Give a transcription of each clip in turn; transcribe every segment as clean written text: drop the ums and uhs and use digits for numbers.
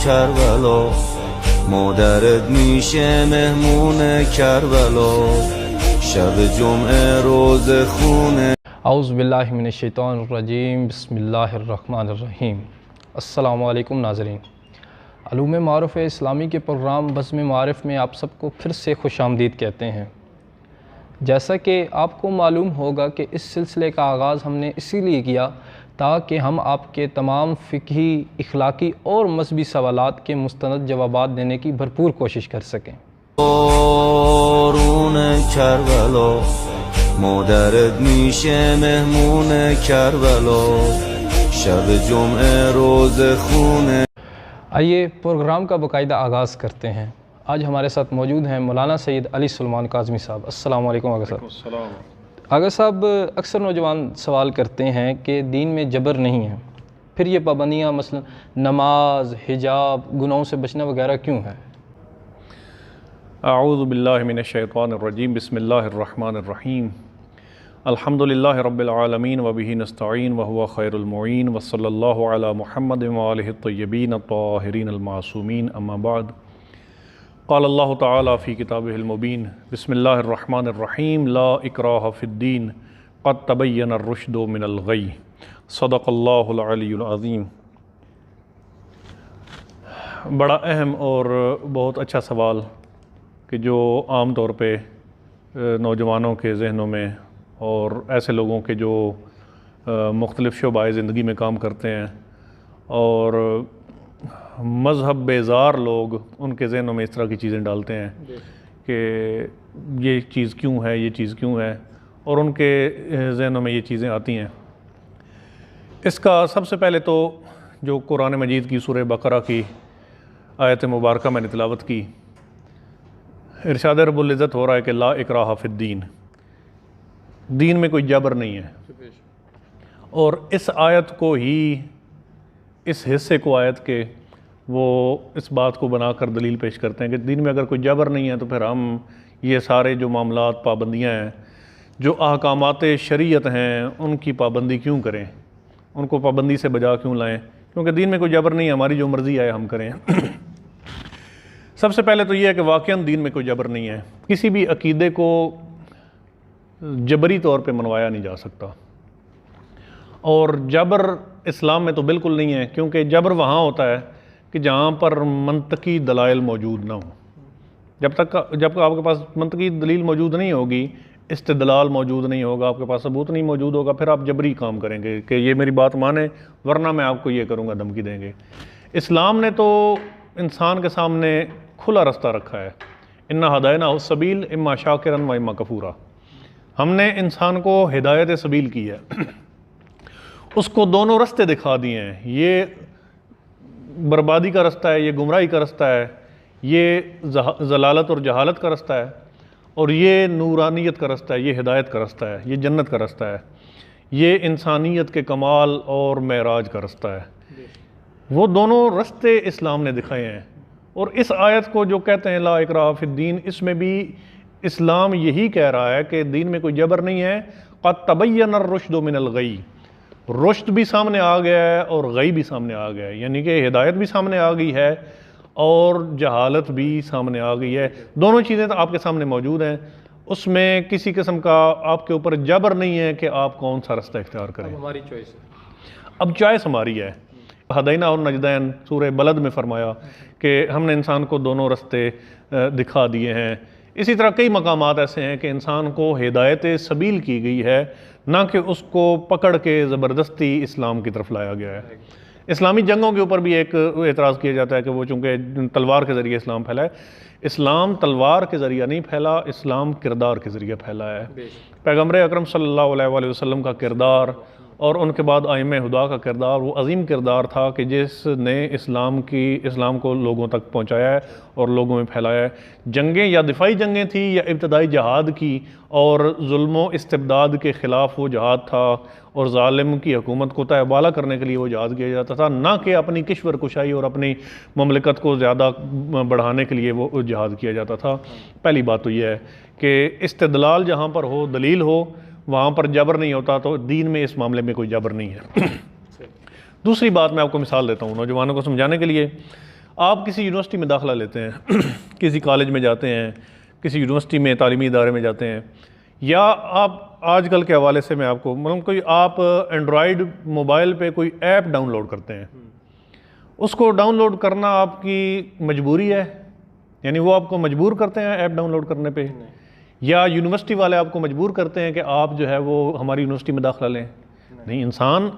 کربلا مادرت میشه مهمون کربلا شب جمعه روز خونه. اعوذ باللہ من الشیطان الرجیم، بسم اللہ الرحمن الرحیم۔ السلام علیکم ناظرین، علوم معارف اسلامی کے پروگرام بزم معارف میں آپ سب کو پھر سے خوش آمدید کہتے ہیں۔ جیسا کہ آپ کو معلوم ہوگا کہ اس سلسلے کا آغاز ہم نے اسی لیے کیا تاکہ ہم آپ کے تمام فقہی، اخلاقی اور مذہبی سوالات کے مستند جوابات دینے کی بھرپور کوشش کر سکیں۔ بارون کربلا مادرت میشه مهمون کربلا شب جمعه روز خونه. آئیے پروگرام کا باقاعدہ آغاز کرتے ہیں۔ آج ہمارے ساتھ موجود ہیں مولانا سید علی سلمان کاظمی صاحب۔ السلام علیکم آغا صاحب۔ آغا صاحب، اکثر نوجوان سوال کرتے ہیں کہ دین میں جبر نہیں ہے، پھر یہ پابندیاں مثلا نماز، حجاب، گناہوں سے بچنا وغیرہ کیوں ہے؟ اعوذ باللہ من الشیطان الرجیم، بسم اللہ الرحمن الرحیم۔ الحمدللہ رب العالمین وبہ نستعین وہو خیر المعین وصلی اللہ علی محمد وآلہ الطیبین الطاہرین المعصومین، اما بعد۔ قال اللہ تعالی فی کتابہ المبین، بسم اللہ الرحمن الرحیم، لا اکراہ فی الدین قد تبین الرشد من الغی، صدق اللہ العلی العظیم۔ بڑا اہم اور بہت اچھا سوال کہ جو عام طور پہ نوجوانوں کے ذہنوں میں اور ایسے لوگوں کے جو مختلف شعبۂ زندگی میں کام کرتے ہیں اور مذہب بیزار لوگ ان کے ذہنوں میں اس طرح کی چیزیں ڈالتے ہیں کہ یہ چیز کیوں ہے، یہ چیز کیوں ہے، اور ان کے ذہنوں میں یہ چیزیں آتی ہیں۔ اس کا سب سے پہلے تو جو قرآن مجید کی سورہ بقرہ کی آیت مبارکہ میں نے تلاوت کی، ارشاد رب العزت ہو رہا ہے کہ لا اکراہ فی الدین، دین میں کوئی جبر نہیں ہے۔ اور اس آیت کو ہی، اس حصے کو آیت کے وہ اس بات کو بنا کر دلیل پیش کرتے ہیں کہ دین میں اگر کوئی جبر نہیں ہے تو پھر ہم یہ سارے جو معاملات، پابندیاں ہیں، جو احکامات شریعت ہیں، ان کی پابندی کیوں کریں، ان کو پابندی سے بجا کیوں لائیں، کیونکہ دین میں کوئی جبر نہیں ہے، ہماری جو مرضی آئے ہم کریں۔ سب سے پہلے تو یہ ہے کہ واقعاً دین میں کوئی جبر نہیں ہے، کسی بھی عقیدے کو جبری طور پہ منوایا نہیں جا سکتا، اور جبر اسلام میں تو بالکل نہیں ہے، کیونکہ جبر وہاں ہوتا ہے کہ جہاں پر منطقی دلائل موجود نہ ہوں۔ جب آپ کے پاس منطقی دلیل موجود نہیں ہوگی، استدلال موجود نہیں ہوگا، آپ کے پاس ثبوت نہیں موجود ہوگا، پھر آپ جبری کام کریں گے کہ یہ میری بات مانیں ورنہ میں آپ کو یہ کروں گا، دھمکی دیں گے۔ اسلام نے تو انسان کے سامنے کھلا رستہ رکھا ہے، انا ہدیناہ السبیل اما شاکرا و اما کفورا۔ ہم نے انسان کو ہدایت سبیل کی ہے، اس کو دونوں رستے دکھا دیے ہیں، یہ بربادی کا رستہ ہے، یہ گمراہی کا رستہ ہے، یہ ضلالت اور جہالت کا رستہ ہے، اور یہ نورانیت کا رستہ ہے، یہ ہدایت کا رستہ ہے، یہ جنت کا رستہ ہے، یہ انسانیت کے کمال اور معراج کا رستہ ہے۔ وہ دونوں رستے اسلام نے دکھائے ہیں، اور اس آیت کو جو کہتے ہیں لا اکراہ فی الدین، اس میں بھی اسلام یہی کہہ رہا ہے کہ دین میں کوئی جبر نہیں ہے۔ قد تبین الرشد من الغی، رشد بھی سامنے آ گیا ہے اور غی بھی سامنے آ گیا ہے، یعنی کہ ہدایت بھی سامنے آ گئی ہے اور جہالت بھی سامنے آ گئی ہے، دونوں چیزیں تو آپ کے سامنے موجود ہیں۔ اس میں کسی قسم کا آپ کے اوپر جبر نہیں ہے کہ آپ کون سا رستہ اختیار کریں، ہماری چوائس ہے، اب چوائس ہماری ہے۔ ہدینہ اور نجدین سورہ بلد میں فرمایا کہ ہم نے انسان کو دونوں رستے دکھا دیے ہیں۔ اسی طرح کئی مقامات ایسے ہیں کہ انسان کو ہدایت سبیل کی گئی ہے، نہ کہ اس کو پکڑ کے زبردستی اسلام کی طرف لایا گیا ہے۔ اسلامی جنگوں کے اوپر بھی ایک اعتراض کیا جاتا ہے کہ وہ چونکہ تلوار کے ذریعے اسلام پھیلا ہے۔ اسلام تلوار کے ذریعہ نہیں پھیلا، اسلام کردار کے ذریعے پھیلا ہے۔ پیغمبر اکرم صلی اللہ علیہ وآلہ وسلم کا کردار اور ان کے بعد ائمہ ہدا کا کردار وہ عظیم کردار تھا کہ جس نے اسلام کو لوگوں تک پہنچایا ہے اور لوگوں میں پھیلایا ہے۔ جنگیں یا دفاعی جنگیں تھیں یا ابتدائی جہاد کی، اور ظلم و استبداد کے خلاف وہ جہاد تھا، اور ظالم کی حکومت کو تہہ بالا کرنے کے لیے وہ جہاد کیا جاتا تھا، نہ کہ اپنی کشور کشائی اور اپنی مملکت کو زیادہ بڑھانے کے لیے وہ جہاد کیا جاتا تھا۔ پہلی بات تو یہ ہے کہ استدلال جہاں پر ہو، دلیل ہو، وہاں پر جبر نہیں ہوتا، تو دین میں اس معاملے میں کوئی جبر نہیں ہے۔ دوسری بات میں آپ کو مثال دیتا ہوں نوجوانوں کو سمجھانے کے لیے۔ آپ کسی یونیورسٹی میں داخلہ لیتے ہیں کسی کالج میں جاتے ہیں، کسی یونیورسٹی میں تعلیمی ادارے میں جاتے ہیں، یا آپ آج کل کے حوالے سے میں آپ کو مطلب کوئی آپ اینڈرائیڈ موبائل پہ کوئی ایپ ڈاؤن لوڈ کرتے ہیں، اس کو ڈاؤن لوڈ کرنا آپ کی مجبوری ہے؟ یعنی وہ آپ کو مجبور کرتے ہیں ایپ ڈاؤن لوڈ کرنے پہ، یا یونیورسٹی والے آپ کو مجبور کرتے ہیں کہ آپ جو ہے وہ ہماری یونیورسٹی میں داخلہ لیں؟ نہیں، انسان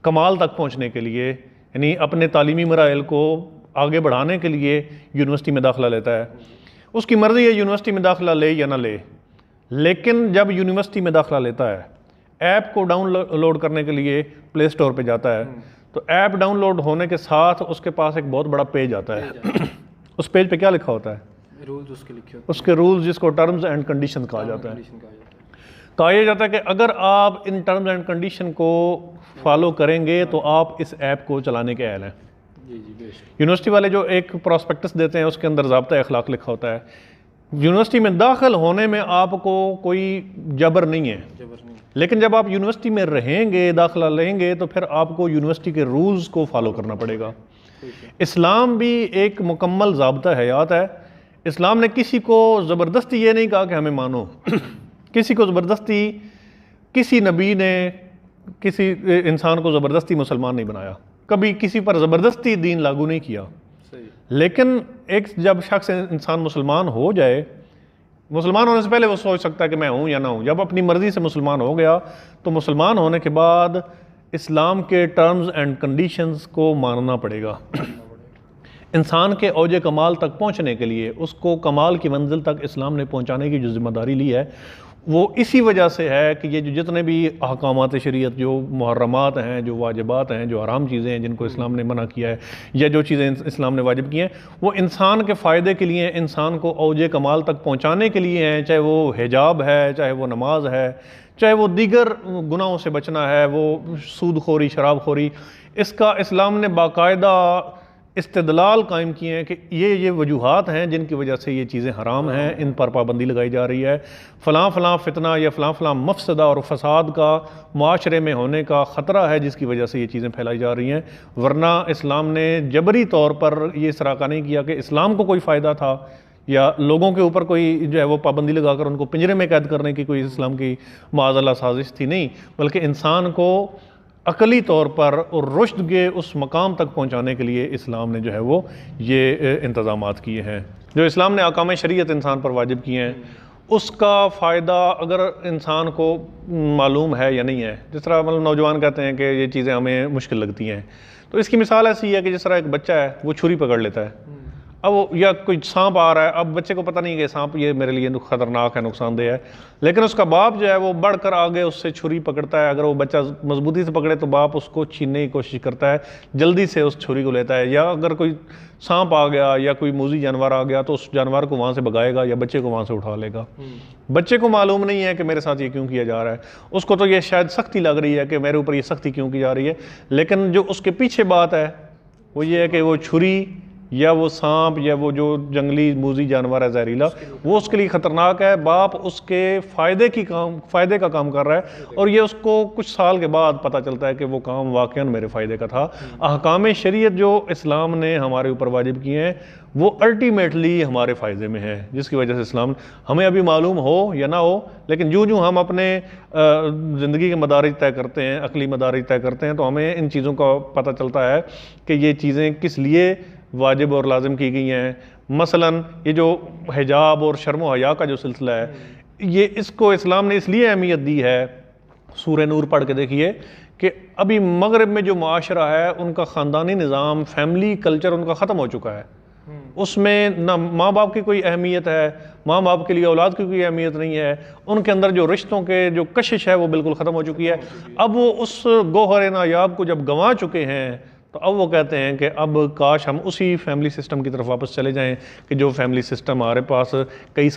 کمال تک پہنچنے کے لیے، یعنی اپنے تعلیمی مراحل کو آگے بڑھانے کے لیے یونیورسٹی میں داخلہ لیتا ہے۔ اس کی مرضی ہے یونیورسٹی میں داخلہ لے یا نہ لے، لیکن جب یونیورسٹی میں داخلہ لیتا ہے، ایپ کو ڈاؤن لوڈ کرنے کے لیے پلے اسٹور پہ جاتا ہے، تو ایپ ڈاؤن لوڈ ہونے کے ساتھ اس کے پاس ایک بہت بڑا پیج آتا ہے۔ اس پیج پہ کیا لکھا ہوتا ہے؟ رولز اس کے لکھے اس کے رولز، جس کو ٹرمز اینڈ کنڈیشن کہا جاتا ہے۔ کہا یہ جاتا ہے کہ اگر آپ ان ٹرمز اینڈ کنڈیشن کو فالو کریں گے تو آپ اس ایپ کو چلانے کے اہل ہیں۔ یونیورسٹی والے جو ایک پراسپیکٹس دیتے ہیں اس کے اندر ضابطہ اخلاق لکھا ہوتا ہے۔ یونیورسٹی میں داخل ہونے میں آپ کو کوئی جبر نہیں ہے، لیکن جب آپ یونیورسٹی میں رہیں گے، داخلہ لیں گے، تو پھر آپ کو یونیورسٹی کے رولز کو فالو کرنا پڑے گا۔ اسلام بھی ایک مکمل ضابطہ حیات ہے۔ اسلام نے کسی کو زبردستی یہ نہیں کہا کہ ہمیں مانو، کسی کو زبردستی، کسی نبی نے کسی انسان کو زبردستی مسلمان نہیں بنایا، کبھی کسی پر زبردستی دین لاگو نہیں کیا۔ لیکن ایک جب شخص انسان مسلمان ہو جائے، مسلمان ہونے سے پہلے وہ سوچ سکتا ہے کہ میں ہوں یا نہ ہوں۔ جب اپنی مرضی سے مسلمان ہو گیا تو مسلمان ہونے کے بعد اسلام کے ٹرمز اینڈ کنڈیشنز کو ماننا پڑے گا۔ انسان کے اوج کمال تک پہنچنے کے لیے، اس کو کمال کی منزل تک اسلام نے پہنچانے کی جو ذمہ داری لی ہے، وہ اسی وجہ سے ہے کہ یہ جو جتنے بھی احکامات شریعت، جو محرمات ہیں، جو واجبات ہیں، جو حرام چیزیں ہیں جن کو اسلام نے منع کیا ہے، یا جو چیزیں اسلام نے واجب کی ہیں، وہ انسان کے فائدے کے لیے، انسان کو اوج کمال تک پہنچانے کے لیے ہیں۔ چاہے وہ حجاب ہے، چاہے وہ نماز ہے، چاہے وہ دیگر گناہوں سے بچنا ہے، وہ سود خوری، شراب خوری، اس کا اسلام نے باقاعدہ استدلال قائم کیے ہیں کہ یہ وجوہات ہیں جن کی وجہ سے یہ چیزیں حرام ہیں، ان پر پابندی لگائی جا رہی ہے۔ فلاں فلاں فتنہ یا فلاں فلاں مفسدہ اور فساد کا معاشرے میں ہونے کا خطرہ ہے جس کی وجہ سے یہ چیزیں پھیلائی جا رہی ہیں، ورنہ اسلام نے جبری طور پر یہ سراغہ نہیں کیا کہ اسلام کو کوئی فائدہ تھا یا لوگوں کے اوپر کوئی جو ہے وہ پابندی لگا کر ان کو پنجرے میں قید کرنے کی کوئی اسلام کی معاذ اللہ سازش تھی، نہیں، بلکہ انسان کو عقلی طور پر اور رشد کے اس مقام تک پہنچانے کے لیے اسلام نے جو ہے وہ یہ انتظامات کیے ہیں۔ جو اسلام نے احکام شریعت انسان پر واجب کیے ہیں، اس کا فائدہ اگر انسان کو معلوم ہے یا نہیں ہے، جس طرح مطلب نوجوان کہتے ہیں کہ یہ چیزیں ہمیں مشکل لگتی ہیں، تو اس کی مثال ایسی ہے کہ جس طرح ایک بچہ ہے وہ چھری پکڑ لیتا ہے، اب وہ یا کوئی سانپ آ رہا ہے، اب بچے کو پتہ نہیں کہ سانپ یہ میرے لیے خطرناک ہے، نقصان دہ ہے، لیکن اس کا باپ جو ہے وہ بڑھ کر آگے اس سے چھری پکڑتا ہے۔ اگر وہ بچہ مضبوطی سے پکڑے تو باپ اس کو چھیننے کی کوشش کرتا ہے، جلدی سے اس چھری کو لیتا ہے، یا اگر کوئی سانپ آ گیا یا کوئی موذی جانور آ گیا تو اس جانور کو وہاں سے بھگائے گا یا بچے کو وہاں سے اٹھا لے گا۔ بچے کو معلوم نہیں ہے کہ میرے ساتھ یہ کیوں کیا جا رہا ہے، اس کو تو یہ شاید سختی لگ رہی ہے کہ میرے اوپر یہ سختی کیوں کی جا رہی ہے، لیکن جو اس کے پیچھے بات ہے وہ یہ ہے کہ وہ چھری یا وہ سانپ یا وہ جو جنگلی موذی جانور ہے زہریلا، وہ اس کے لیے خطرناک ہے۔ باپ اس کے فائدے کا کام کر رہا ہے، اور یہ اس کو کچھ سال کے بعد پتہ چلتا ہے کہ وہ کام واقعاً میرے فائدے کا تھا۔ احکام شریعت جو اسلام نے ہمارے اوپر واجب کیے ہیں وہ الٹیمیٹلی ہمارے فائدے میں ہے، جس کی وجہ سے اسلام ہمیں ابھی معلوم ہو یا نہ ہو، لیکن جو ہم اپنے زندگی کے مدارج طے کرتے ہیں، عقلی مدارج طے کرتے ہیں، تو ہمیں ان چیزوں کا پتہ چلتا ہے کہ یہ چیزیں کس لیے واجب اور لازم کی گئی ہیں۔ مثلاً یہ جو حجاب اور شرم و حیا کا جو سلسلہ ہے، یہ اس کو اسلام نے اس لیے اہمیت دی ہے۔ سورہ نور پڑھ کے دیکھیے کہ ابھی مغرب میں جو معاشرہ ہے ان کا خاندانی نظام، فیملی کلچر ان کا ختم ہو چکا ہے، اس میں نہ ماں باپ کی کوئی اہمیت ہے، ماں باپ کے لیے اولاد کی کوئی اہمیت نہیں ہے، ان کے اندر جو رشتوں کے جو کشش ہے وہ بالکل ختم ہو چکی ہے۔ اب وہ اس گوہر نایاب کو جب گنوا چکے ہیں تو اب وہ کہتے ہیں کہ اب کاش ہم اسی فیملی سسٹم کی طرف واپس چلے جائیں کہ جو فیملی سسٹم ہمارے پاس کئی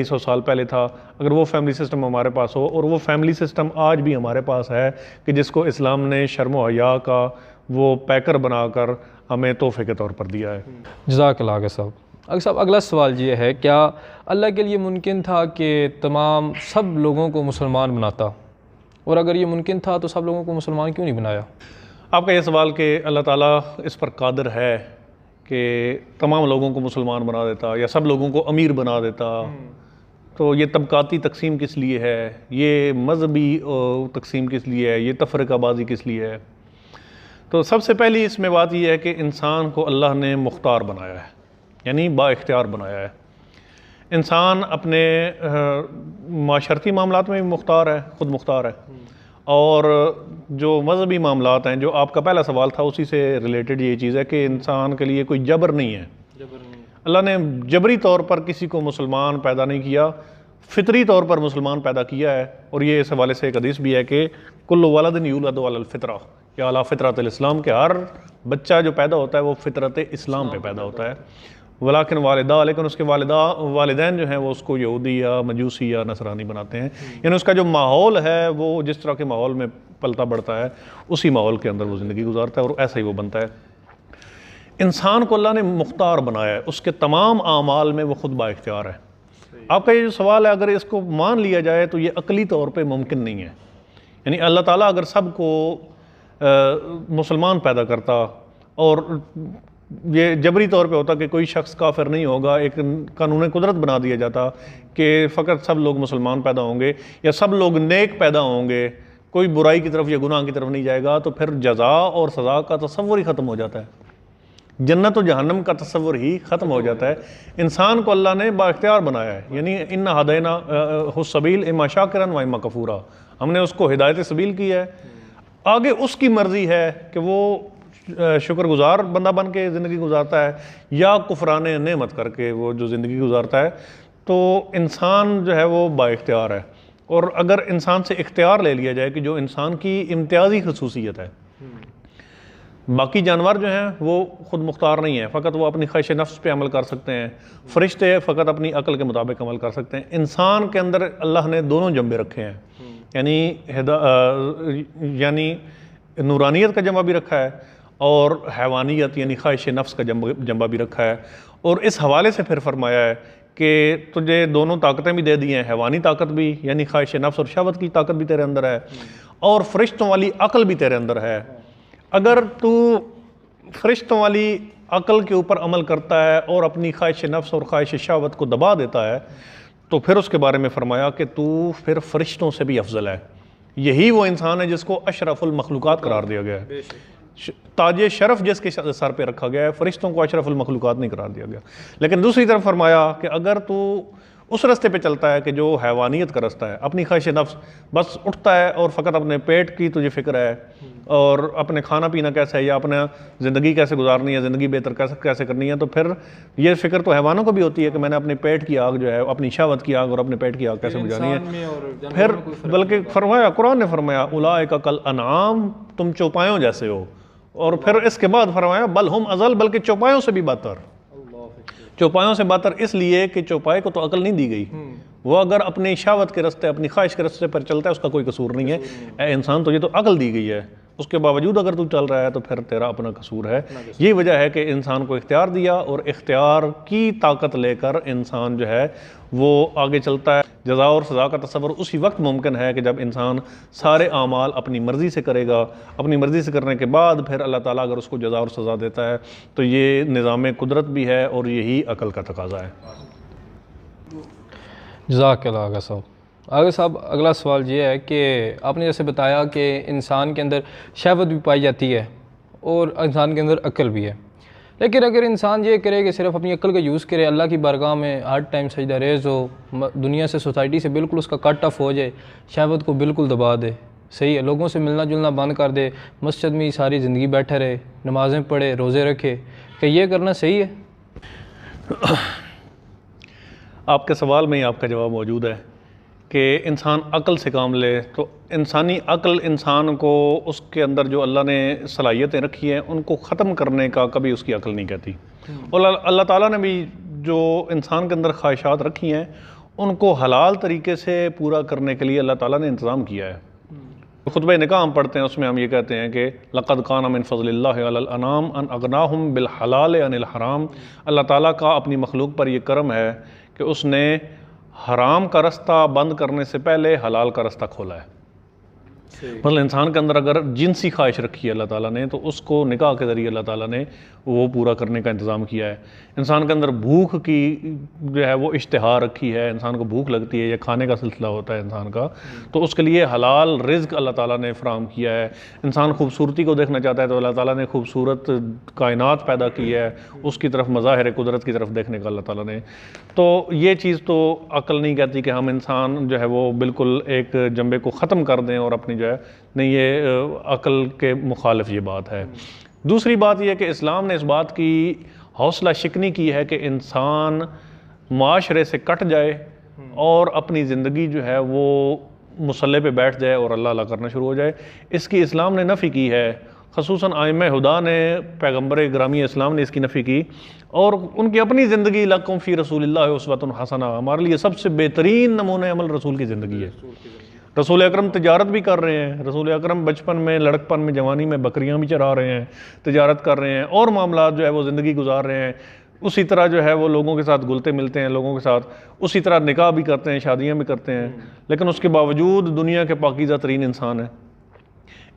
سو سال پہلے تھا، اگر وہ فیملی سسٹم ہمارے پاس ہو، اور وہ فیملی سسٹم آج بھی ہمارے پاس ہے کہ جس کو اسلام نے شرم و حیا کا وہ پیکر بنا کر ہمیں تحفے کے طور پر دیا ہے۔ جزاک اللہ آغا صاحب، اگلا سوال یہ ہے، کیا اللہ کے لیے ممکن تھا کہ تمام سب لوگوں کو مسلمان بناتا، اور اگر یہ ممکن تھا تو سب لوگوں کو مسلمان کیوں نہیں بنایا؟ آپ کا یہ سوال کہ اللہ تعالیٰ اس پر قادر ہے کہ تمام لوگوں کو مسلمان بنا دیتا یا سب لوگوں کو امیر بنا دیتا، تو یہ طبقاتی تقسیم کس لیے ہے، یہ مذہبی تقسیم کس لیے ہے، یہ تفرقہ بازی کس لیے ہے؟ تو سب سے پہلی اس میں بات یہ ہے کہ انسان کو اللہ نے مختار بنایا ہے، یعنی با اختیار بنایا ہے۔ انسان اپنے معاشرتی معاملات میں بھی مختار ہے، خود مختار ہے، اور جو مذہبی معاملات ہیں، جو آپ کا پہلا سوال تھا اسی سے ریلیٹڈ یہ چیز ہے کہ انسان کے لیے کوئی جبر نہیں ہے۔ اللہ نے جبری طور پر کسی کو مسلمان پیدا نہیں کیا، فطری طور پر مسلمان پیدا کیا ہے، اور یہ اس حوالے سے ایک حدیث بھی ہے کہ کل ولد یولد علی الفطرہ یا علی فطرۃ الاسلام، کہ ہر بچہ جو پیدا ہوتا ہے وہ فطرت اسلام پہ پیدا ہوتا ہے، ولیکن والدہ، لیکن اس کے والدین جو ہیں وہ اس کو یہودی یا مجوسی یا نصرانی بناتے ہیں، یعنی اس کا جو ماحول ہے وہ جس طرح کے ماحول میں پلتا بڑھتا ہے اسی ماحول کے اندر وہ زندگی گزارتا ہے اور ایسا ہی وہ بنتا ہے۔ انسان کو اللہ نے مختار بنایا ہے، اس کے تمام اعمال میں وہ خود با اختیار ہے۔ آپ کا یہ جو سوال ہے اگر اس کو مان لیا جائے تو یہ عقلی طور پہ ممکن نہیں ہے، یعنی اللہ تعالیٰ اگر سب کو مسلمان پیدا کرتا اور یہ جبری طور پہ ہوتا کہ کوئی شخص کافر نہیں ہوگا، ایک قانون قدرت بنا دیا جاتا کہ فقط سب لوگ مسلمان پیدا ہوں گے یا سب لوگ نیک پیدا ہوں گے، کوئی برائی کی طرف یا گناہ کی طرف نہیں جائے گا، تو پھر جزا اور سزا کا تصور ہی ختم ہو جاتا ہے، جنت و جہنم کا تصور ہی ختم ہو جاتا ہے۔ انسان کو اللہ نے با اختیار بنایا ہے، یعنی اِنَّا هَدَيْنَاهُ السَّبِيلَ إِمَّا شَاكِرًا وَإِمَّا كَفُورًا، ہم نے اس کو ہدایت سبیل کی ہے، آگے اس کی مرضی ہے کہ وہ شکر گزار بندہ بن کے زندگی گزارتا ہے یا کفران نعمت کر کے وہ جو زندگی گزارتا ہے۔ تو انسان جو ہے وہ با اختیار ہے، اور اگر انسان سے اختیار لے لیا جائے کہ جو انسان کی امتیازی خصوصیت ہے، باقی جانور جو ہیں وہ خود مختار نہیں ہیں، فقط وہ اپنی خواہش نفس پہ عمل کر سکتے ہیں، فرشتے فقط اپنی عقل کے مطابق عمل کر سکتے ہیں۔ انسان کے اندر اللہ نے دونوں جنبے رکھے ہیں، یعنی نورانیت کا جنبہ بھی رکھا ہے اور حیوانیت یعنی خواہش نفس کا جنبہ بھی رکھا ہے، اور اس حوالے سے پھر فرمایا ہے کہ تجھے دونوں طاقتیں بھی دے دی ہیں، حیوانی طاقت بھی یعنی خواہش نفس اور شہوت کی طاقت بھی تیرے اندر ہے، اور فرشتوں والی عقل بھی تیرے اندر ہے۔ اگر تو فرشتوں والی عقل کے اوپر عمل کرتا ہے اور اپنی خواہش نفس اور خواہش شہوت کو دبا دیتا ہے تو پھر اس کے بارے میں فرمایا کہ تو پھر فرشتوں سے بھی افضل ہے۔ یہی وہ انسان ہے جس کو اشرف المخلوقات قرار دیا گیا ہے، تاج شرف جس کے سر پہ رکھا گیا ہے، فرشتوں کو اشرف المخلوقات نہیں قرار دیا گیا۔ لیکن دوسری طرف فرمایا کہ اگر تو اس رستے پہ چلتا ہے کہ جو حیوانیت کا رستہ ہے، اپنی خواہش نفس بس اٹھتا ہے اور فقط اپنے پیٹ کی تجھے فکر ہے اور اپنے کھانا پینا کیسے ہے یا اپنا زندگی کیسے گزارنی ہے، زندگی بہتر کیسے کرنی ہے، تو پھر یہ فکر تو حیوانوں کو بھی ہوتی ہے کہ میں نے اپنے پیٹ کی آگ جو ہے، اپنی شہوت کی آگ اور اپنے پیٹ کی آگ کیسے بجھانی ہے۔ پھر بلکہ فرمایا، قرآن نے فرمایا اولئک کالانعام، تم چوپایوں جیسے ہو، اور پھر اس کے بعد فرمایا بل ہم اضل، بلکہ چوپایوں سے بھی بدتر۔ چوپایوں سے بدتر اس لیے کہ چوپائے کو تو عقل نہیں دی گئی، وہ اگر اپنی شہوت کے رستے، اپنی خواہش کے رستے پر چلتا ہے اس کا کوئی قصور نہیں ہے۔ اے انسان تجھے تو عقل دی گئی ہے، اس کے باوجود اگر تو چل رہا ہے تو پھر تیرا اپنا قصور ہے۔ یہ وجہ ہے کہ انسان کو اختیار دیا، اور اختیار کی طاقت لے کر انسان جو ہے وہ آگے چلتا ہے۔ جزا اور سزا کا تصور اسی وقت ممکن ہے کہ جب انسان سارے اعمال اپنی مرضی سے کرے گا، اپنی مرضی سے کرنے کے بعد پھر اللہ تعالیٰ اگر اس کو جزا اور سزا دیتا ہے تو یہ نظام قدرت بھی ہے اور یہی عقل کا تقاضا ہے۔ جزاک اللہ آغا صاحب۔ آغا صاحب اگلا سوال یہ ہے کہ آپ نے جیسے بتایا کہ انسان کے اندر شہوت بھی پائی جاتی ہے اور انسان کے اندر عقل بھی ہے، لیکن اگر انسان یہ کرے کہ صرف اپنی عقل کا یوز کرے، اللہ کی بارگاہ میں ہر ٹائم سجدہ ریز ہو، دنیا سے، سوسائٹی سے بالکل اس کا کٹ آف ہو جائے، شہوت کو بالکل دبا دے، صحیح ہے، لوگوں سے ملنا جلنا بند کر دے، مسجد میں ہی ساری زندگی بیٹھے رہے، نمازیں پڑھے، روزے رکھے، کہ یہ کرنا صحیح ہے؟ آپ کے سوال میں ہی آپ کا جواب موجود ہے کہ انسان عقل سے کام لے، تو انسانی عقل انسان کو اس کے اندر جو اللہ نے صلاحیتیں رکھی ہیں ان کو ختم کرنے کا کبھی اس کی عقل نہیں کہتی، اور اللہ تعالیٰ نے بھی جو انسان کے اندر خواہشات رکھی ہیں ان کو حلال طریقے سے پورا کرنے کے لیے اللہ تعالیٰ نے انتظام کیا ہے۔ خطبہ نکاح ہم پڑھتے ہیں، اس میں ہم یہ کہتے ہیں کہ لقد کان من فضل اللہ علی الانام ان اغناہم بالحلال عن الحرام، اللہ تعالیٰ کا اپنی مخلوق پر یہ کرم ہے کہ اس نے حرام کا رستہ بند کرنے سے پہلے حلال کا رستہ کھولا ہے۔ مثلا انسان کے اندر اگر جنسی خواہش رکھی ہے اللہ تعالیٰ نے تو اس کو نکاح کے ذریعے اللہ تعالیٰ نے وہ پورا کرنے کا انتظام کیا ہے. انسان کے اندر بھوک کی جو ہے وہ اشتہا رکھی ہے, انسان کو بھوک لگتی ہے یا کھانے کا سلسلہ ہوتا ہے انسان کا, تو اس کے لیے حلال رزق اللہ تعالیٰ نے فراہم کیا ہے. انسان خوبصورتی کو دیکھنا چاہتا ہے تو اللہ تعالیٰ نے خوبصورت کائنات پیدا کی ہے, اس کی طرف مظاہر قدرت کی طرف دیکھنے کا اللہ تعالیٰ نے. تو یہ چیز تو عقل نہیں کہتی کہ ہم انسان جو ہے وہ بالکل ایک جنبے کو ختم کر دیں اور اپنی جو ہے نہیں, یہ عقل کے مخالف یہ بات ہے. دوسری بات یہ ہے کہ اسلام نے اس بات کی حوصلہ شکنی کی ہے کہ انسان معاشرے سے کٹ جائے اور اپنی زندگی جو ہے وہ مصلی پہ بیٹھ جائے اور اللہ اللہ کرنا شروع ہو جائے. اس کی اسلام نے نفی کی ہے, خصوصاً ائمہ ہدا نے, پیغمبر گرامی اسلام نے اس کی نفی کی, اور ان کی اپنی زندگی لکم فی رسول اللہ اسوۃ حسنہ, ہمارے لیے سب سے بہترین نمونہ عمل رسول کی زندگی ہے. رسول اکرم تجارت بھی کر رہے ہیں, رسول اکرم بچپن میں, لڑکپن میں, جوانی میں بکریاں بھی چرا رہے ہیں, تجارت کر رہے ہیں, اور معاملات جو ہے وہ زندگی گزار رہے ہیں. اسی طرح جو ہے وہ لوگوں کے ساتھ گلتے ملتے ہیں, لوگوں کے ساتھ اسی طرح نکاح بھی کرتے ہیں, شادیاں بھی کرتے ہیں, لیکن اس کے باوجود دنیا کے پاکیزہ ترین انسان ہے.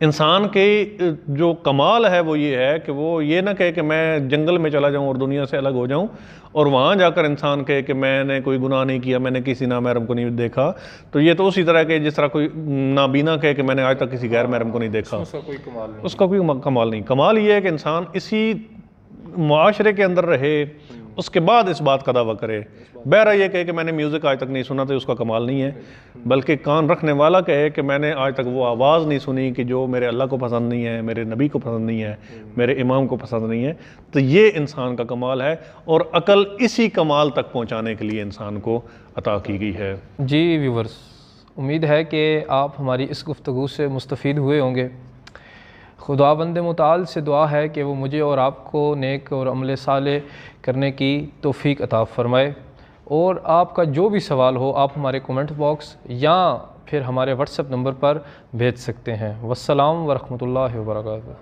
انسان کے جو کمال ہے وہ یہ ہے کہ وہ یہ نہ کہے کہ میں جنگل میں چلا جاؤں اور دنیا سے الگ ہو جاؤں, اور وہاں جا کر انسان کہے کہ میں نے کوئی گناہ نہیں کیا, میں نے کسی نامحرم کو نہیں دیکھا. تو یہ تو اسی طرح کہ جس طرح کوئی نابینا کہے کہ میں نے آج تک کسی غیر محرم کو نہیں دیکھا, اس کا کوئی کمال نہیں. کمال یہ ہے کہ انسان اسی معاشرے کے اندر رہے, اس کے بعد اس بات کا دعویٰ کرے. بہرحال یہ کہے کہ میں نے میوزک آج تک نہیں سنا تو اس کا کمال نہیں ہے, بلکہ کان رکھنے والا کہے کہ میں نے آج تک وہ آواز نہیں سنی کہ جو میرے اللہ کو پسند نہیں ہے, میرے نبی کو پسند نہیں ہے, میرے امام کو پسند نہیں ہے. تو یہ انسان کا کمال ہے, اور عقل اسی کمال تک پہنچانے کے لیے انسان کو عطا کی گئی ہے. جی ویورز, امید ہے کہ آپ ہماری اس گفتگو سے مستفید ہوئے ہوں گے. خداوند متعال سے دعا ہے کہ وہ مجھے اور آپ کو نیک اور عمل صالح کرنے کی توفیق عطا فرمائے. اور آپ کا جو بھی سوال ہو آپ ہمارے کومنٹ باکس یا پھر ہمارے واٹس ایپ نمبر پر بھیج سکتے ہیں. والسلام ورحمۃ اللہ وبرکاتہ.